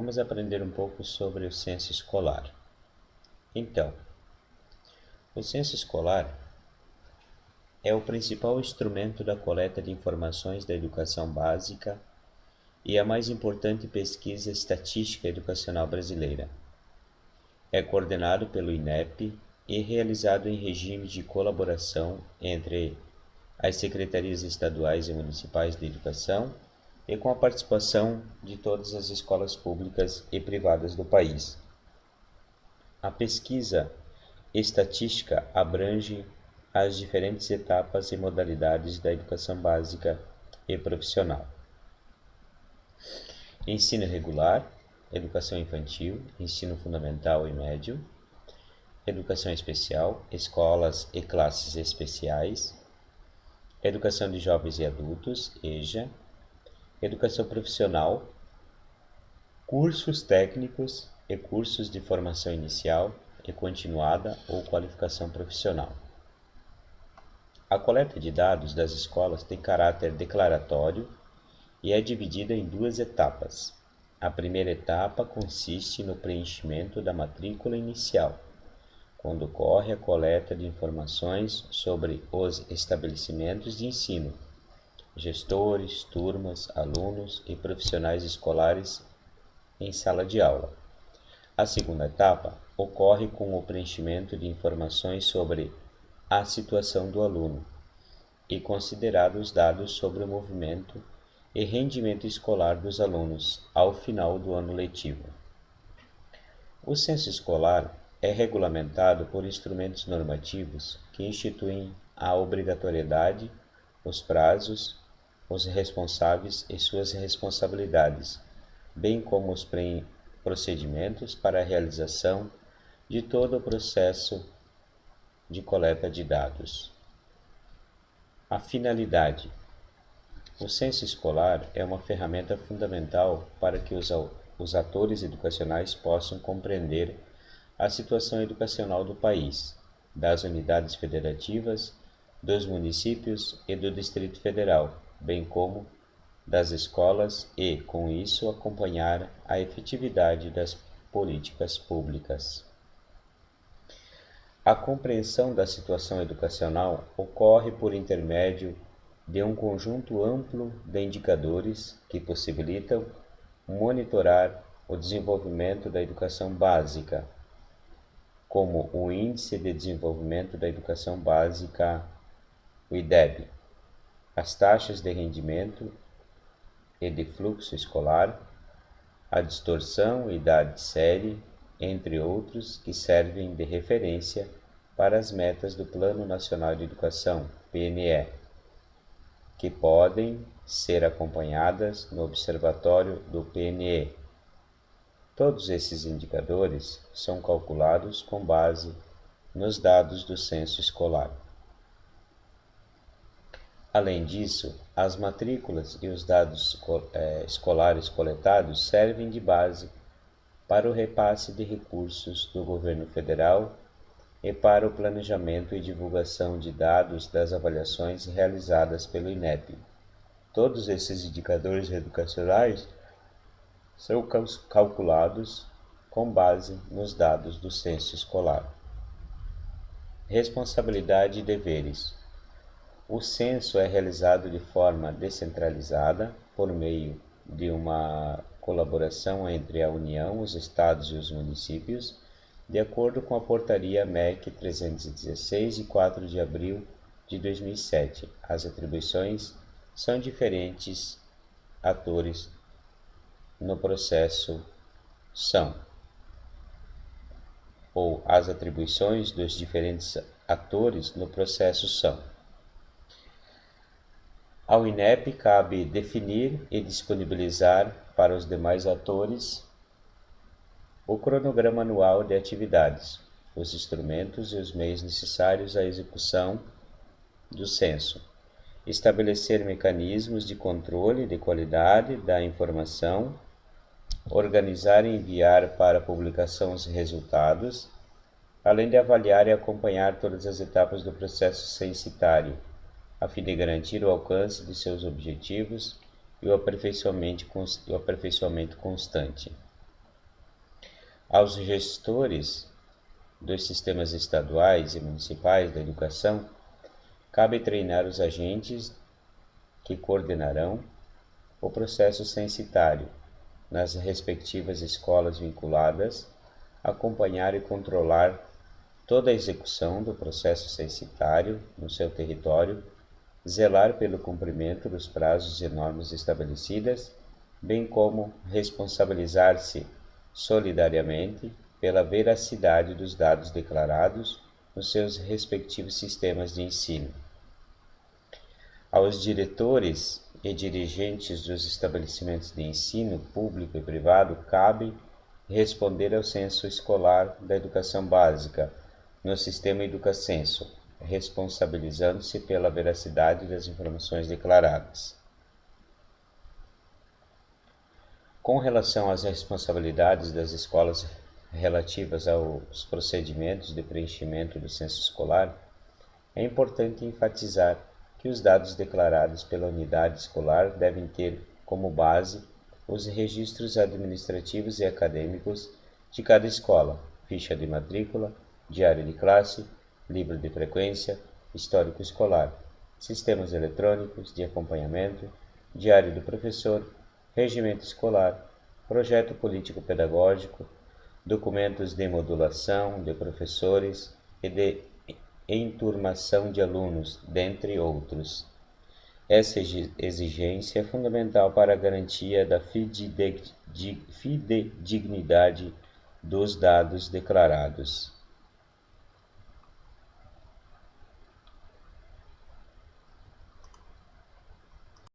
Vamos aprender um pouco sobre o censo escolar. Então, o censo escolar é o principal instrumento da coleta de informações da educação básica e a mais importante pesquisa estatística educacional brasileira. É coordenado pelo INEP e realizado em regime de colaboração entre as secretarias estaduais e municipais de educação e com a participação de todas as escolas públicas e privadas do país. A pesquisa estatística abrange as diferentes etapas e modalidades da educação básica e profissional. Ensino regular, educação infantil, ensino fundamental e médio, educação especial, escolas e classes especiais, educação de jovens e adultos, EJA, educação profissional, cursos técnicos e cursos de formação inicial e continuada ou qualificação profissional. A coleta de dados das escolas tem caráter declaratório e é dividida em duas etapas. A primeira etapa consiste no preenchimento da matrícula inicial, quando ocorre a coleta de informações sobre os estabelecimentos de ensino, gestores, turmas, alunos e profissionais escolares em sala de aula. A segunda etapa ocorre com o preenchimento de informações sobre a situação do aluno e considerados os dados sobre o movimento e rendimento escolar dos alunos ao final do ano letivo. O censo escolar é regulamentado por instrumentos normativos que instituem a obrigatoriedade, os prazos, os responsáveis e suas responsabilidades, bem como os procedimentos para a realização de todo o processo de coleta de dados. A finalidade. O censo escolar é uma ferramenta fundamental para que os atores educacionais possam compreender a situação educacional do país, das unidades federativas, dos municípios e do Distrito Federal, bem como das escolas e, com isso, acompanhar a efetividade das políticas públicas. A compreensão da situação educacional ocorre por intermédio de um conjunto amplo de indicadores que possibilitam monitorar o desenvolvimento da educação básica, como o Índice de Desenvolvimento da Educação Básica, o IDEB, as taxas de rendimento e de fluxo escolar, a distorção e idade série, entre outros, que servem de referência para as metas do Plano Nacional de Educação, PNE, que podem ser acompanhadas no observatório do PNE. Todos esses indicadores são calculados com base nos dados do censo escolar. Além disso, as matrículas e os dados escolares coletados servem de base para o repasse de recursos do governo federal e para o planejamento e divulgação de dados das avaliações realizadas pelo INEP. Todos esses indicadores educacionais são calculados com base nos dados do censo escolar. Responsabilidade e deveres. O censo é realizado de forma descentralizada por meio de uma colaboração entre a União, os estados e os municípios, de acordo com a Portaria MEC 316, de 4 de abril de 2007. As atribuições são diferentes atores no processo as atribuições dos diferentes atores no processo são: ao INEP cabe definir e disponibilizar para os demais atores o cronograma anual de atividades, os instrumentos e os meios necessários à execução do censo, estabelecer mecanismos de controle de qualidade da informação, organizar e enviar para publicação os resultados, além de avaliar e acompanhar todas as etapas do processo censitário, a fim de garantir o alcance de seus objetivos e o aperfeiçoamento constante. Aos gestores dos sistemas estaduais e municipais da educação, cabe treinar os agentes que coordenarão o processo censitário nas respectivas escolas vinculadas, acompanhar e controlar toda a execução do processo censitário no seu território, zelar pelo cumprimento dos prazos e normas estabelecidas, bem como responsabilizar-se solidariamente pela veracidade dos dados declarados nos seus respectivos sistemas de ensino. Aos diretores e dirigentes dos estabelecimentos de ensino público e privado cabe responder ao censo escolar da educação básica no sistema Educacenso, responsabilizando-se pela veracidade das informações declaradas. Com relação às responsabilidades das escolas relativas aos procedimentos de preenchimento do censo escolar, é importante enfatizar que os dados declarados pela unidade escolar devem ter como base os registros administrativos e acadêmicos de cada escola, ficha de matrícula, diário de classe, livro de frequência, histórico escolar, sistemas eletrônicos de acompanhamento, diário do professor, regimento escolar, projeto político-pedagógico, documentos de modulação de professores e de enturmação de alunos, dentre outros. Essa exigência é fundamental para a garantia da fidedignidade dos dados declarados.